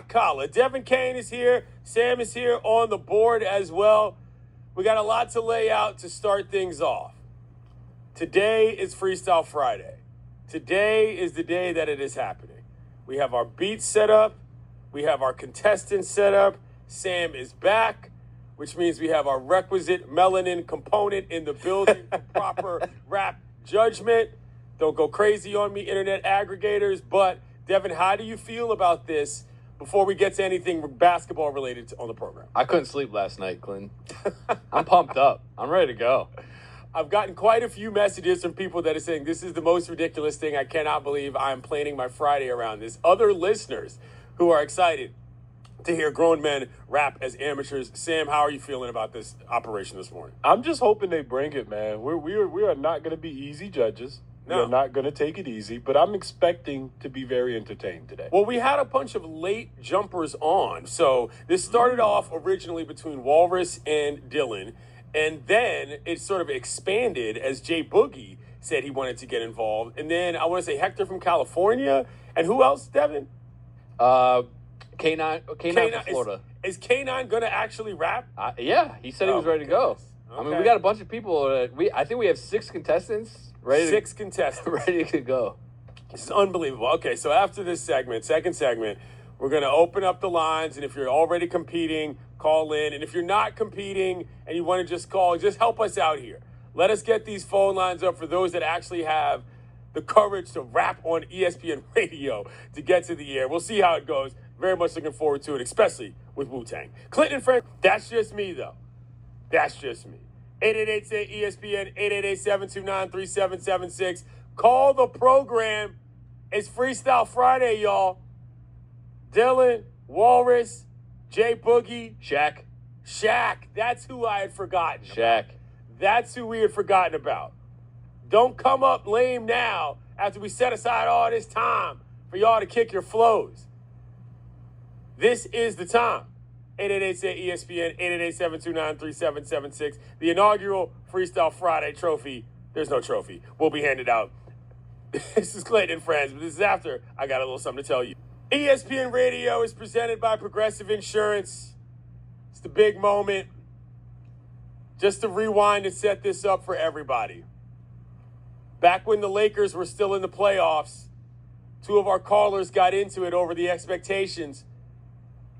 Kala. Devin Kane is here. Sam is here on the board as well. We got a lot to lay out to start things off. Today is Freestyle Friday. Today is the day that it is happening. We have our beats set up. We have our contestants set up. Sam is back, which means we have our requisite melanin component in the building for proper rap judgment. Don't go crazy on me, internet aggregators. But, Devin, how do you feel about this before we get to anything basketball related on the program? I couldn't sleep last night, Clinton. I'm pumped up. I'm ready to go. I've gotten quite a few messages from people that are saying this is the most ridiculous thing. I cannot believe I'm planning my Friday around this. Other listeners who are excited to hear grown men rap as amateurs. Sam, how are you feeling about this operation this morning? I'm just hoping they bring it, man. We are not going to be easy judges. No. We're not going to take it easy, but I'm expecting to be very entertained today. Well, we had a bunch of late jumpers on. So this started off originally between Walrus and Dylan, and then it sort of expanded as Jay Boogie said he wanted to get involved. And then I want to say Hector from California. And who else, Devin? K9 from Florida. Is K9 going to actually rap? Yeah, he said he was ready to go. Okay. I mean, we got a bunch of people. I think we have 6 contestants ready. Six contestants. Ready to go. This is unbelievable. Okay, so after this segment, second segment, we're going to open up the lines. And if you're already competing, call in. And if you're not competing and you want to just call, just help us out here. Let us get these phone lines up for those that actually have the courage to rap on ESPN radio to get to the air. We'll see how it goes. Very much looking forward to it, especially with Wu-Tang. Clinton and Frank, that's just me, though. That's just me. 888-ESPN, 888-729-3776. Call the program. It's Freestyle Friday, y'all. Dylan, Walrus, Jay Boogie. Shaq. That's who I had forgotten Shaq. about. That's who we had forgotten about. Don't come up lame now after we set aside all this time for y'all to kick your flows. This is the time. 888-ESPN, 888-729-3776. The inaugural Freestyle Friday trophy. There's no trophy. Will be handed out. This is Clayton and Friends, but this is after I got a little something to tell you. ESPN Radio is presented by Progressive Insurance. It's the big moment. Just to rewind and set this up for everybody. Back when the Lakers were still in the playoffs, 2 of our callers got into it over the expectations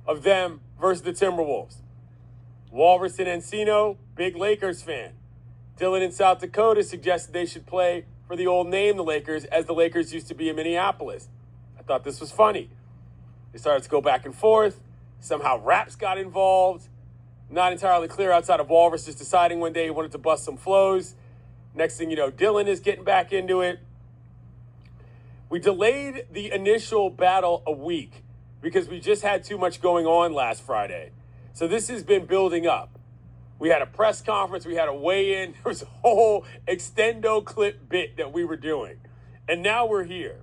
of them versus the Timberwolves. Walrus in Encino, big Lakers fan. Dylan in South Dakota suggested they should play for the old name, the Lakers, as the Lakers used to be in Minneapolis. I thought this was funny. They started to go back and forth. Somehow Raps got involved. Not entirely clear outside of Walrus just deciding one day he wanted to bust some flows. Next thing you know, Dylan is getting back into it. We delayed the initial battle a week because we just had too much going on last Friday. So this has been building up. We had a press conference. We had a weigh-in. There was a whole extendo clip bit that we were doing. And now we're here.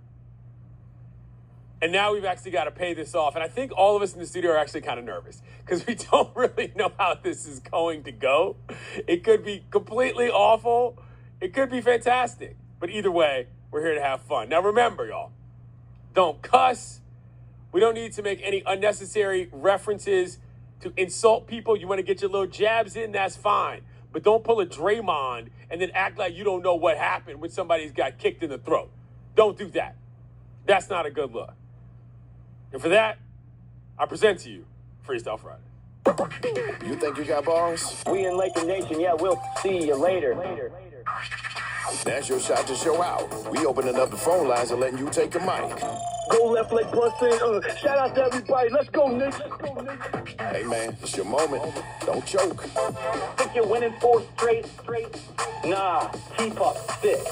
And now we've actually got to pay this off. And I think all of us in the studio are actually kind of nervous because we don't really know how this is going to go. It could be completely awful. It could be fantastic. But either way, we're here to have fun. Now remember, y'all, don't cuss. We don't need to make any unnecessary references to insult people. You want to get your little jabs in, that's fine. But don't pull a Draymond and then act like you don't know what happened when somebody's got kicked in the throat. Don't do that. That's not a good look. And for that, I present to you Freestyle Friday. You think you got bars? We in Laker Nation, yeah, we'll see you later. That's your shot to show out. We opening up the phone lines and letting you take the mic. Go left leg plus in. Shout out to everybody. Let's go, Nick. Hey, man, it's your moment. Don't choke. Think you're winning 4 straight? Nah, keep up. Sick.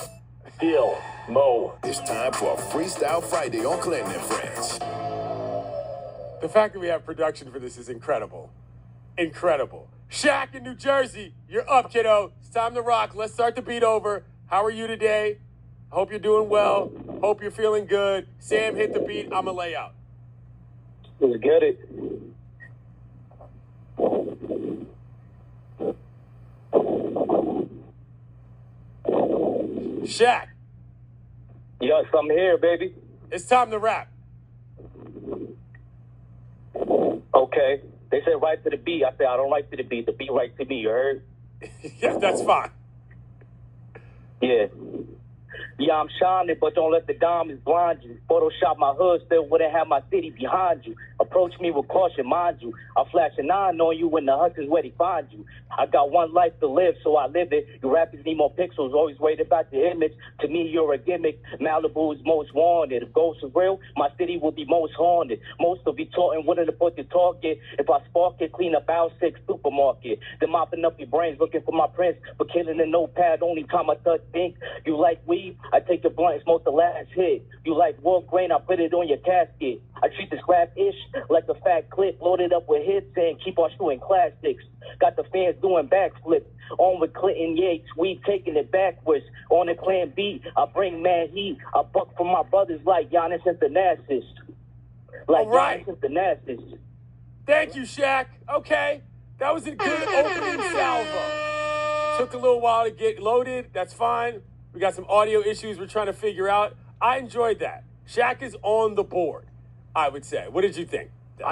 Bill, Mo. It's time for a Freestyle Friday on Clinton and Friends. The fact that we have production for this is incredible. Incredible. Shaq in New Jersey, you're up, kiddo. It's time to rock. Let's start the beat over. How are you today? I hope you're doing well. Hope you're feeling good. Sam, hit the beat. I'm going to lay out. Let's get it. Shaq. Yes, I'm here, baby. It's time to rap. Okay. They said right to the beat. I said, I don't write to the beat. The beat writes to me. You heard? Yeah, that's fine. Yeah. Yeah, I'm shining, but don't let the diamonds blind you. Photoshop my hood, still wouldn't have my city behind you. Approach me with caution, mind you. I'll flash a 9 on you when the hunt is where they find you. I got one life to live, so I live it. You rappers need more pixels, always worried about your image. To me, you're a gimmick. Malibu is most wanted. If ghosts are real, my city will be most haunted. Most will be taught and willing to put the target. If I spark it, clean up Bow 6 supermarket. Then mopping up your brains, looking for my prints. But killing a notepad, only time I touch ink. You like weed? I take the blunt and smoke the last hit. You like wood grain? I put it on your casket. I treat the scrap-ish like a fat clip, loaded up with hits and keep on shooting classics. Got the fans doing backflips. On with Clinton Yates, we taking it backwards. On the Clan B, I bring mad heat. I buck for my brothers like Giannis and Thanasis. Like All right. Giannis and Thanasis. Thank you, Shaq. Okay. That was a good opening salvo. Took a little while to get loaded. That's fine. We got some audio issues we're trying to figure out. I enjoyed that. Shaq is on the board, I would say. What did you think?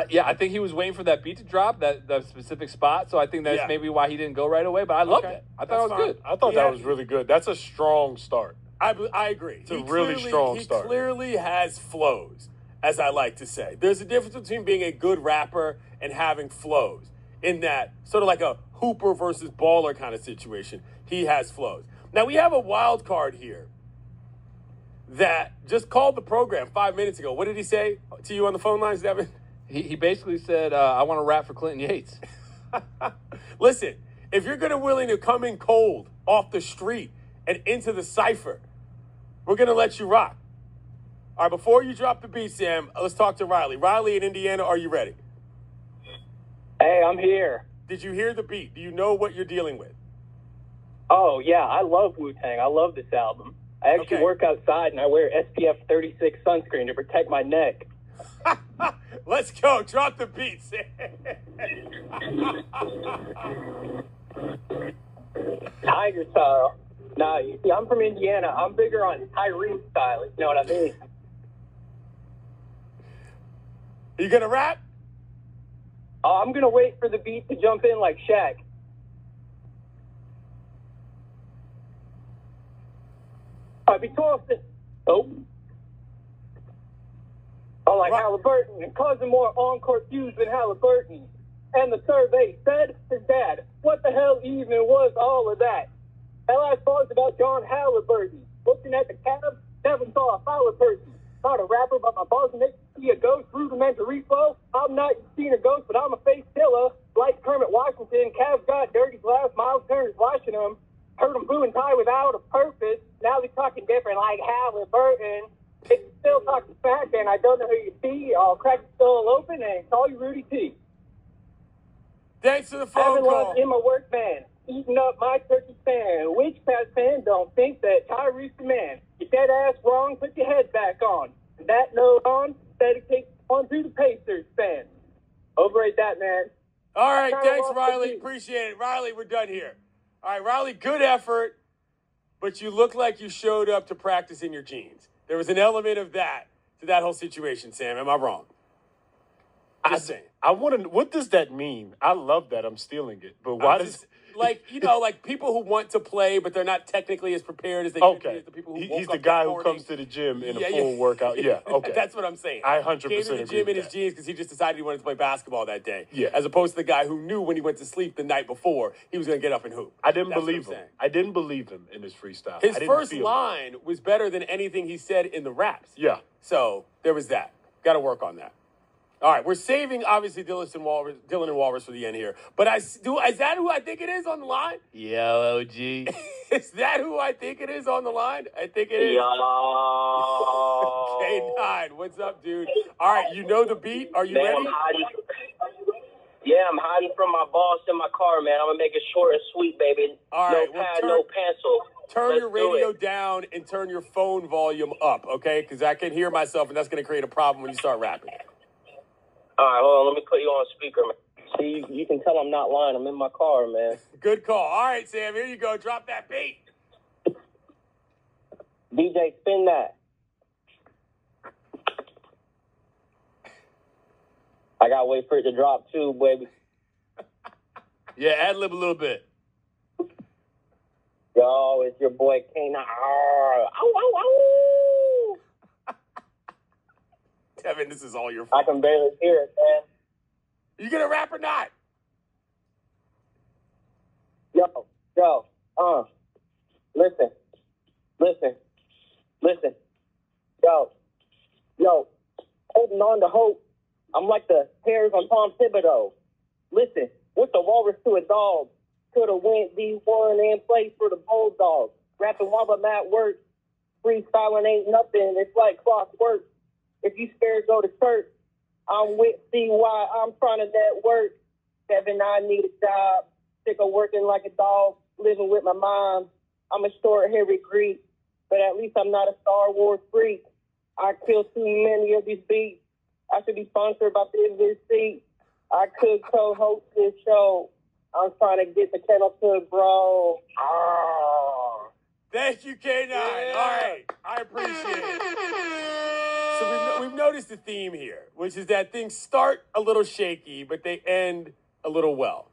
Yeah, I think he was waiting for that beat to drop, that specific spot. So I think that's maybe why he didn't go right away. But I loved it. I thought it was good. I thought that was really good. That's a strong start. I agree. It's a really strong start. He clearly has flows, as I like to say. There's a difference between being a good rapper and having flows. In that, sort of like a hooper versus baller kind of situation, he has flows. Now, we have a wild card here that just called the program 5 minutes ago. What did he say to you on the phone lines, Devin? He basically said, I want to rap for Clinton Yates. Listen, if you're going to willing to come in cold off the street and into the cipher, we're going to let you rock. All right, before you drop the beat, Sam, let's talk to Riley. Riley in Indiana, are you ready? Hey, I'm here. Did you hear the beat? Do you know what you're dealing with? Oh, yeah, I love Wu-Tang. I love this album. I actually work outside and I wear SPF 36 sunscreen to protect my neck. Let's go. Drop the beat, Sam. Tiger style. Nah, you see, I'm from Indiana. I'm bigger on Tyrese style, if you know what I mean. You going to rap? I'm going to wait for the beat to jump in like Shaq. I be tossing. Oh. Like Halliburton and causing more on-court feuds than Halliburton. And the survey said his dad, what the hell even was all of that? LS thoughts about John Halliburton. Looking at the Cavs, never saw a fouler person. Not a rapper, but my balls make me a ghost, rudimentary flow. I'm not seen a ghost, but I'm a face killer. Like Kermit Washington, Cavs got dirty glass, Miles Turner's watching them. Heard them boo and tie without a purpose. Now they're talking different like Halliburton. It's still talking smack, and I don't know who you see. I'll crack the skull open and call you Rudy T. Thanks for the phone Having call. lunch in my work van, eating up my turkey stand. Which past fan don't think that Tyree's the man? You're dead ass wrong, put your head back on. And that note on, dedicate one to the Pacers fans. Overrate that, man. All right, thanks, Riley. Appreciate it. Riley, we're done here. All right, Riley, good effort, but you look like you showed up to practice in your jeans. There was an element of that to that whole situation, Sam. Am I wrong? Just saying. I want to. What does that mean? I love that. I'm stealing it, but why does? Like, you know, like people who want to play, but they're not technically as prepared as they could be as the people who He's the guy who comes to the gym in a full workout. Yeah, okay. That's what I'm saying. I 100% Came to the gym in his jeans because he just decided he wanted to play basketball that day. Yeah. As opposed to the guy who knew when he went to sleep the night before he was going to get up and hoop. I didn't believe him. I didn't believe him in his freestyle. His first line was better than anything he said in the raps. Yeah. So there was that. Got to work on that. All right, we're saving, obviously, Dylan and Walrus for the end here. But is that who I think it is on the line? Yo, OG. Is that who I think it is on the line? I think it is. Yo. K9, what's up, dude? All right, you know the beat. Are you ready? I'm hiding from my boss in my car, man. I'm going to make it short and sweet, baby. All right, no pad, no pencil. Turn your radio down and turn your phone volume up, okay? Because I can hear myself, and that's going to create a problem when you start rapping. All right, hold on. Let me put you on speaker, man. See, you can tell I'm not lying. I'm in my car, man. Good call. All right, Sam, here you go. Drop that beat. DJ, spin that. I got to wait for it to drop, too, baby. Yeah, ad-lib a little bit. Yo, it's your boy K9. Ow, ow, ow. Devin, this is all your fault. I can barely hear it, man. You gonna rap or not? Yo, listen. Yo, holding on to hope. I'm like the hairs on Tom Thibodeau. Listen, what's the walrus to a dog? Could've went D1 and played for the Bulldogs. Rapping while I'm at work. Freestyling ain't nothing. It's like clockwork. If you scared, go to church. I'm with CY. I'm trying to network. Kevin, I need a job. Sick of working like a dog. Living with my mom. I'm a short-hairy Greek. But at least I'm not a Star Wars freak. I kill too many of these beats. I should be sponsored by this seat. I could co-host this show. I'm trying to get the kettle to bro. Thank you, K9. Yeah. All right. I appreciate it. So we've noticed a theme here, which is that things start a little shaky, but they end a little well.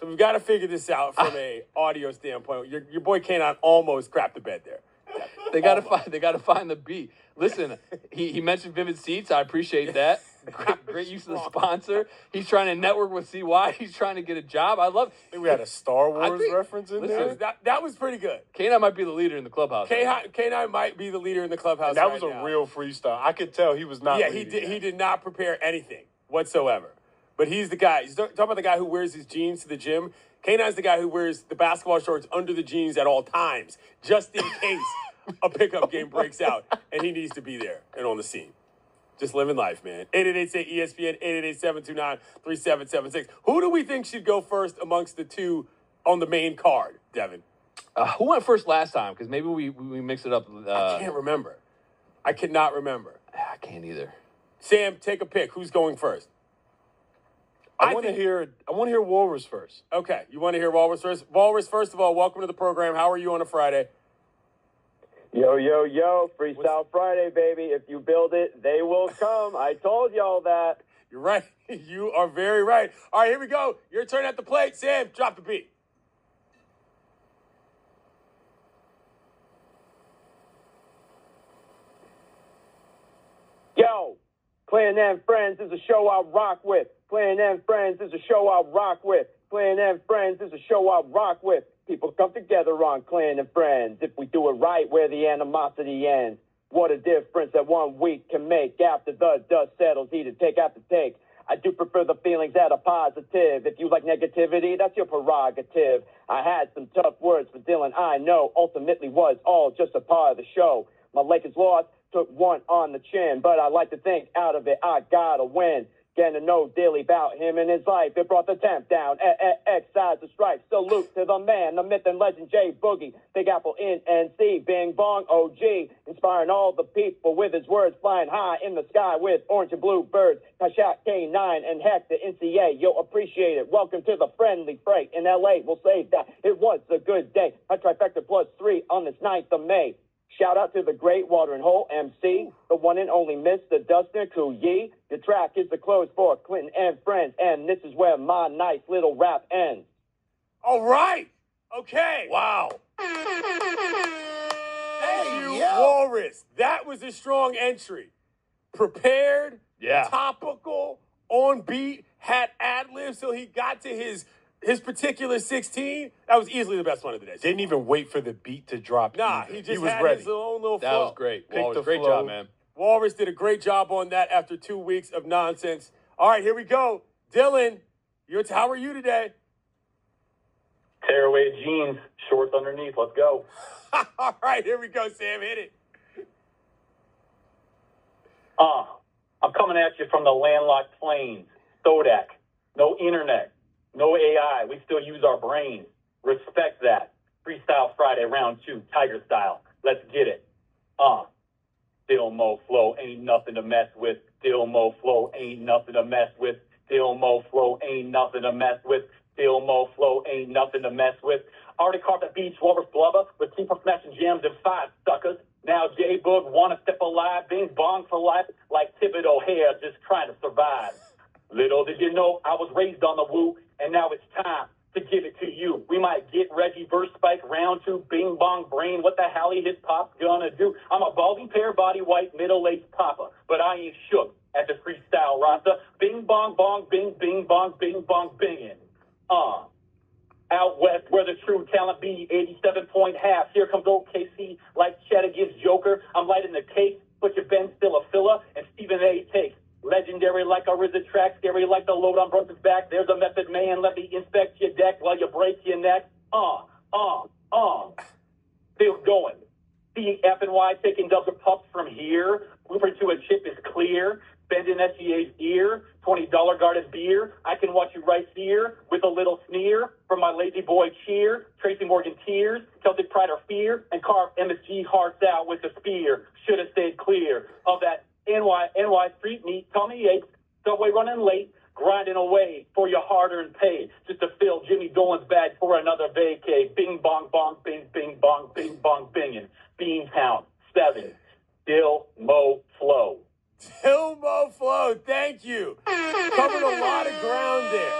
So we've got to figure this out from a audio standpoint. Your boy K9 almost crapped the bed there. They got to find the beat. Listen, he mentioned Vivid Seats. I appreciate that. Great use of the sponsor. He's trying to network with CY. He's trying to get a job. I love. I think we had a Star Wars reference in there. That was pretty good. K9 might be the leader in the clubhouse. K9 might be the leader in the clubhouse. And that right was a now. real freestyle. I could tell he was not. Yeah, he did not prepare anything whatsoever. But he's the guy. He's talking about the guy who wears his jeans to the gym. K9's the guy who wears the basketball shorts under the jeans at all times, just in case a pickup game breaks out and he needs to be there and on the scene. Just living life, man. 888-ESPN, 888-729-3776. Who do we think should go first amongst the two on the main card, Devin? Who went first last time? Because maybe we mixed it up. I can't remember. I cannot remember. I can't either. Sam, take a pick. Who's going first? I want to hear Walrus first. Okay, you want to hear Walrus first? Walrus, first of all, welcome to the program. How are you on a Friday? Yo, Freestyle Friday, baby. If you build it, they will come. I told y'all that. You're right. You are very right. All right, here we go. Your turn at the plate. Sam, drop the beat. Yo, Clan and Friends is a show I rock with. Clan and Friends is a show I rock with. Clan and Friends is a show I rock with. People come together on Clan and Friends. If we do it right, where the animosity ends. What a difference that 1 week can make. After the dust settles, heated take after take. I do prefer the feelings that are positive. If you like negativity, that's your prerogative. I had some tough words for Dylan, I know. Ultimately was all just a part of the show. My Lakers lost, took one on the chin. But I like to think out of it, I gotta win. Getting to know daily about him and his life. It brought the temp down. Excise the stripes. Salute to the man, the myth and legend, J Boogie. Big Apple NC, Bing Bong OG. Inspiring all the people with his words. Flying high in the sky with orange and blue birds. Kashat K9 and Heck the NCA. Yo, appreciate it. Welcome to the friendly freight in LA. We'll say that it was a good day. A trifecta +3 on this 9th of May. Shout out to the great Watering Hole MC, the one and only Mr. Dustin Kuyi. The track is the close for Clinton and Friends, and this is where my nice little rap ends. All right. Okay. Wow. Thank you, Walrus. That was a strong entry. Prepared, topical, on beat, had ad-libs till he got to his particular 16. That was easily the best one of the day. Didn't even wait for the beat to drop. Nah, either. he just was had ready. his own little flow. That was great. Walrus, great job, man. Walrus did a great job on that after 2 weeks of nonsense. All right, here we go. Dylan, how are you today? Tearaway jeans, shorts underneath. Let's go. All right, here we go, Sam. Hit it. I'm coming at you from the landlocked plains. Sodak. No internet. No AI. We still use our brains. Respect that. Freestyle Friday, round 2, Tiger style. Let's get it. Still Mo Flow ain't nothing to mess with. Still Mo Flow ain't nothing to mess with. Still Mo Flow ain't nothing to mess with. Still Mo Flow ain't nothing to mess with. Already caught the beach, Walrus blubber, with keep smashing gems and 5 suckers. Now J-Boog wanna step alive, Bing Bong for life, like Thibodeau hair, just trying to survive. Little did you know I was raised on the woo, and now it's time to give it to you. We might get Reggie verse Spike round 2, bing bong brain. What the hell his pop's gonna do? I'm a balding pair, body white, middle-aged papa, but I ain't shook at the freestyle roster. Bing bong bong, bing bing bong, bing bong binging. Out west where the true talent be, 87-point half. Here comes OKC like Cheddar gives Joker. I'm lighting the cake, but your Ben's still a filler, and Stephen A takes. Legendary like a RZA track, scary like the load on Brunson's back. There's a method man, let me inspect your deck while you break your neck. Still going. CF and Y taking dubs of pups from here. Blueprint to a chip is clear. Bending SGA's ear. $20 guarded beer. I can watch you right here with a little sneer from my lazy boy cheer. Tracy Morgan tears. Celtic pride or fear. And carve MSG hearts out with a spear. Should have stayed clear of that NY street meat. Tommy Yates. Subway running late. Grinding away for your hard-earned pay. Just to fill Jimmy Dolan's bag for another vacay. Bing, bong, bong, bing, bing, bong, bing, bong, binging. Beantown, 7. Dill, Mo, Flow. Tilmo Flow, thank you. Covered a lot of ground there.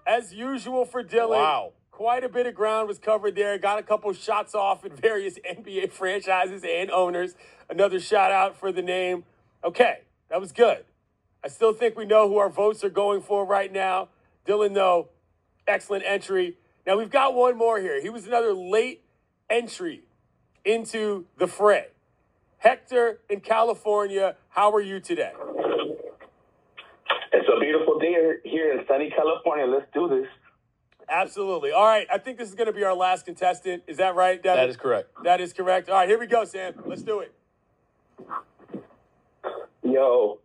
As usual for Dylan. Wow. Quite a bit of ground was covered there. Got a couple shots off in various NBA franchises and owners. Another shout out for the name. Okay, that was good. I still think we know who our votes are going for right now. Dylan, though, excellent entry. Now, we've got one more here. He was another late entry into the fray. Hector in California, how are you today? It's a beautiful day here in sunny California. Let's do this. Absolutely. All right, I think this is going to be our last contestant. Is that right, Devin? That is correct. That is correct. All right, here we go, Sam. Let's do it. Yo.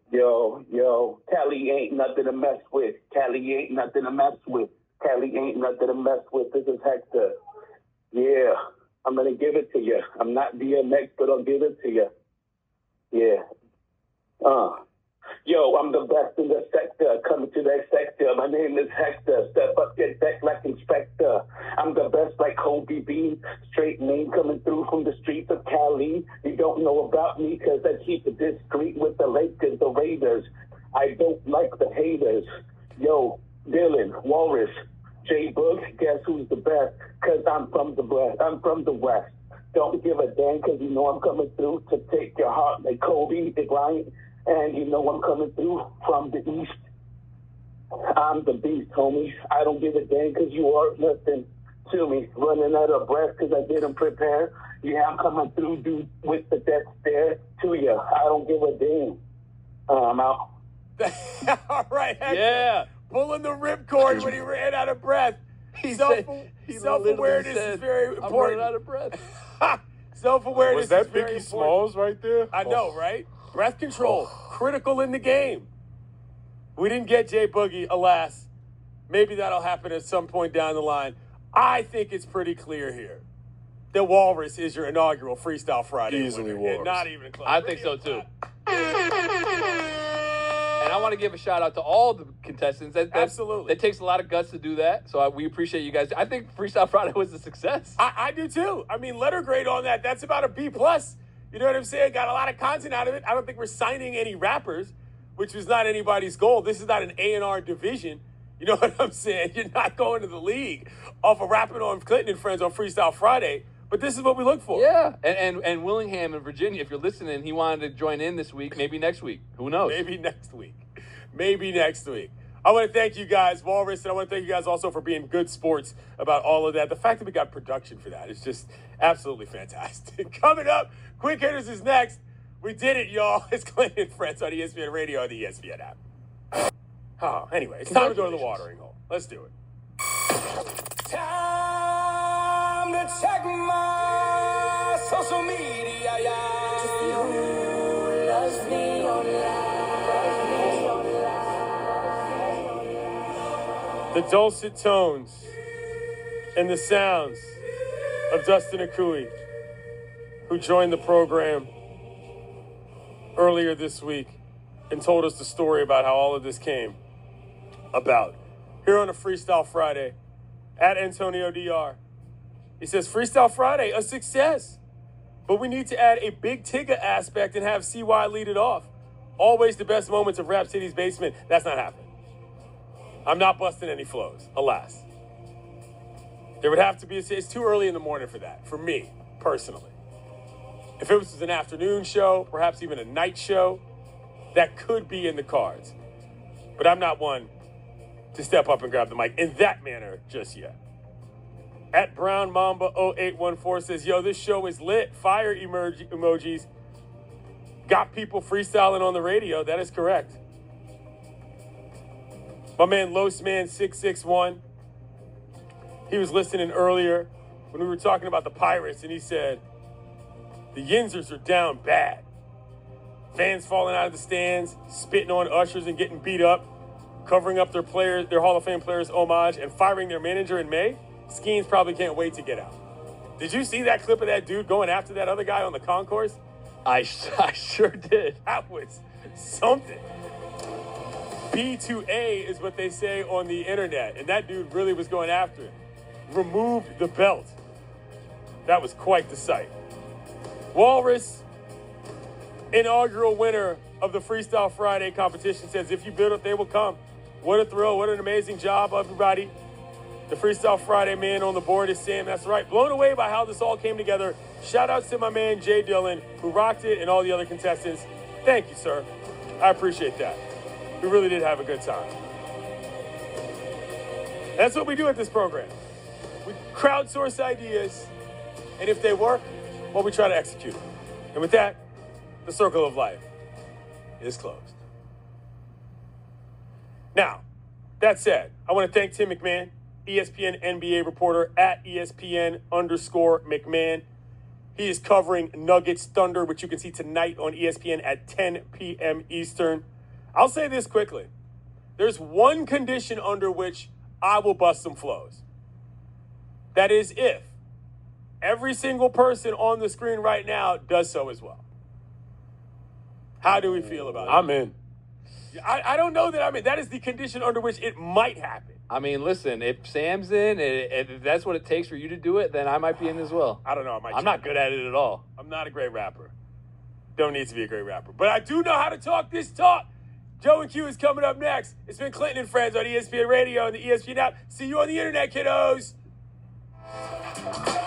Cali ain't nothing to mess with. Cali ain't nothing to mess with. Cali ain't nothing to mess with. This is Hector. Yeah, I'm going to give it to you. I'm not DMX, but I'll give it to you. Yeah. Yo, I'm the best in the sector. Coming to that sector. My name is Hector. Step up, get back like Inspector. I'm the best like Kobe Bean. Straight name coming through from the streets of Cali. You don't know about me because I keep it discreet with the Lakers, the Raiders. I don't like the haters. Yo, Dylan, Walrus, J Book, guess who's the best? Because I'm from the West. Don't give a damn because you know I'm coming through to take your heart like Kobe Bryant. And you know I'm coming through from the East. I'm the beast, homies. I don't give a damn because you are nothing to me. Running out of breath because I didn't prepare. Yeah, I'm coming through, dude, with the death stare to you. I don't give a damn. I'm out. All right, Hector. Yeah. Pulling the ripcord when he ran out of breath. Self-awareness is very important. I'm running out of breath. Self-awareness Was that is very Biggie important. Smalls right there? I know, right? Breath control, critical in the game. We didn't get Jay Boogie, alas. Maybe that'll happen at some point down the line. I think it's pretty clear here that Walrus is your inaugural Freestyle Friday Easily winner. Walrus. Not even close. I think so, too. And I want to give a shout out to all the contestants. Absolutely. It takes a lot of guts to do that. So we appreciate you guys. I think Freestyle Friday was a success. I do too. I mean, letter grade on that. That's about a B+. You know what I'm saying? Got a lot of content out of it. I don't think we're signing any rappers, which was not anybody's goal. This is not an A&R division. You know what I'm saying? You're not going to the league off of rapping on Clinton and Friends on Freestyle Friday. But this is what we look for. Yeah. And Willingham in Virginia, if you're listening, he wanted to join in this week, maybe next week. Who knows? Maybe next week. I want to thank you guys, Walrus, and I want to thank you guys also for being good sports about all of that. The fact that we got production for that is just absolutely fantastic. Coming up, Quick Hitters is next. We did it, y'all. It's Clinton and Friends on ESPN Radio and the ESPN app. Oh, anyway, it's time to go to the watering hole. Let's do it. Time to check my social media, yeah. To see who loves me online. The dulcet tones and the sounds of Dustin Akui, who joined the program earlier this week and told us the story about how all of this came about. Here on a Freestyle Friday, at Antonio DR, he says, Freestyle Friday, a success. But we need to add a big Tigger aspect and have CY lead it off. Always the best moments of Rap City's basement. That's not happening. I'm not busting any flows, alas. There would have to be, it's too early in the morning for that, for me, personally. If it was an afternoon show, perhaps even a night show, that could be in the cards. But I'm not one to step up and grab the mic in that manner just yet. At Brown Mamba 0814 says, yo, this show is lit. Fire emojis. Got people freestyling on the radio. That is correct. My man Losman 661. He was listening earlier when we were talking about the Pirates, and he said, the Yinzers are down bad. Fans falling out of the stands, spitting on ushers and getting beat up, covering up their players, their Hall of Fame players' homage, and firing their manager in May. Skeens probably can't wait to get out. Did you see that clip of that dude going after that other guy on the concourse? I sure did. That was something. B2A is what they say on the internet, and that dude really was going after him. Removed the belt. That was quite the sight. Walrus, inaugural winner of the Freestyle Friday competition, says, if you build it, they will come. What a thrill. What an amazing job, everybody. The Freestyle Friday man on the board is Sam. That's right. Blown away by how this all came together. Shout outs to my man, Jay Dillon, who rocked it, and all the other contestants. Thank you, sir. I appreciate that. We really did have a good time. That's what we do at this program. We crowdsource ideas, and if they work, well, we try to execute them. And with that, the circle of life is closed. Now, that said, I want to thank Tim McMahon, ESPN NBA reporter at ESPN_McMahon. He is covering Nuggets Thunder, which you can see tonight on ESPN at 10 p.m. Eastern. I'll say this quickly. There's one condition under which I will bust some flows. That is if every single person on the screen right now does so as well. How do we feel about it? I'm in. I don't know that I'm in. That is the condition under which it might happen. I mean, listen, if Sam's in, if that's what it takes for you to do it, then I might be in as well. I don't know. I'm not good at it at all. I'm not a great rapper. Don't need to be a great rapper. But I do know how to talk this talk. Joe and Q is coming up next. It's been Clinton and Friends on ESPN Radio and the ESPN app. See you on the internet, kiddos.